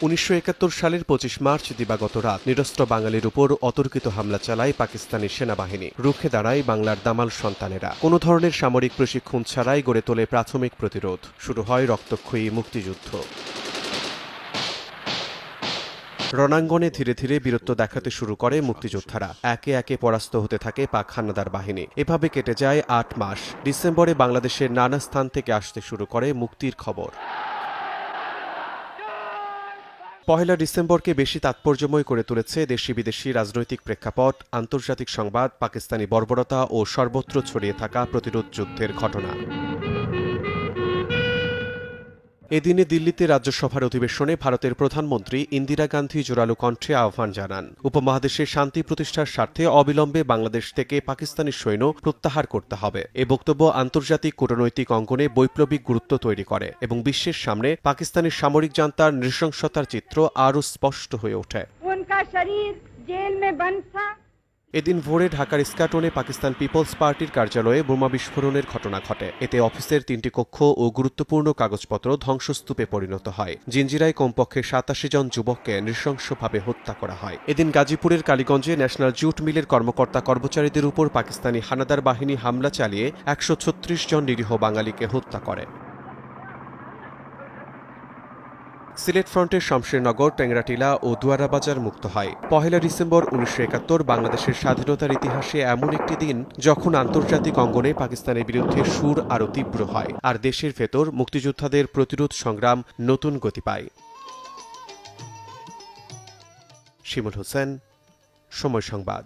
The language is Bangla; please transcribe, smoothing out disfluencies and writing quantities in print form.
1971 সালের 25 মার্চ দিবাগত রাত নিরস্ত্র বাঙালির উপর অতর্কিত হামলা চালায় পাকিস্তানি সেনাবাহিনী। রুখে দাঁড়ায় বাংলার দামাল সন্তানেরা। কোনো ধরনের সামরিক প্রশিক্ষণ ছাড়াই গড়ে তোলে প্রাথমিক প্রতিরোধ। শুরু হয় রক্তক্ষয়ী মুক্তিযুদ্ধ। রণাঙ্গনে ধীরে ধীরে বীরত্ব দেখাতে শুরু করে মুক্তিযোদ্ধারা। একে একে পরাস্ত হতে থাকে পাক হানাদার বাহিনী। এভাবে কেটে যায় 8 মাস। ডিসেম্বরে বাংলাদেশের নানা স্থান থেকে আসতে শুরু করে মুক্তির খবর। পহেলা ডিসেম্বরকে বেশি তাৎপর্যময় করে তুলেছে দেশি বিদেশি রাজনৈতিক প্রেক্ষাপট, আন্তর্জাতিক সংবাদ, পাকিস্তানি বর্বরতা ও সর্বত্র ছড়িয়ে থাকা প্রতিরোধ যুদ্ধের ঘটনা। এদিনে দিল্লিতে রাজ্যসভার অধিবেশনে ভারতের প্রধানমন্ত্রী ইন্দিরা গান্ধী জোরালো কণ্ঠে আহ্বান জানান, উপমহাদেশের শান্তি প্রতিষ্ঠার স্বার্থে অবিলম্বে বাংলাদেশ থেকে পাকিস্তানি সৈন্য প্রত্যাহার করতে হবে। এ বক্তব্য আন্তর্জাতিক কূটনৈতিক অঙ্গনে বৈপ্লবিক গুরুত্ব তৈরি করে এবং বিশ্বের সামনে পাকিস্তানের সামরিক জান্তার নৃশংসতার চিত্র আরও স্পষ্ট হয়ে ওঠে। এদিন ভোরে ঢাকার ইস্কাটনে পাকিস্তান পিপলস পার্টির কার্যালয়ে বোমা বিস্ফোরণের ঘটনা ঘটে। এতে অফিসের 3টি কক্ষ ও গুরুত্বপূর্ণ কাগজপত্র ধ্বংসস্তূপে পরিণত হয়। জিঞ্জিরায় কমপক্ষে 87 জন যুবককে নৃশংসভাবে হত্যা করা হয়। এদিন গাজীপুরের কালীগঞ্জে ন্যাশনাল জুট মিলের কর্মকর্তা কর্মচারীদের উপর পাকিস্তানি হানাদার বাহিনী হামলা চালিয়ে 136 জন নিরীহ বাঙালিকে হত্যা করে। সিলেট ফ্রন্টের শমশেরনগর, টেংরাটিলা ও দুয়ারাবাজার মুক্ত হয়। পহেলা ডিসেম্বর 1971 বাংলাদেশের স্বাধীনতার ইতিহাসে এমন একটি দিন যখন আন্তর্জাতিক অঙ্গনে পাকিস্তানের বিরুদ্ধে সুর আরও তীব্র হয়, আর দেশের ভেতর মুক্তিযোদ্ধাদের প্রতিরোধ সংগ্রাম নতুন গতি পায়। শিমুল হোসেন, সময় সংবাদ।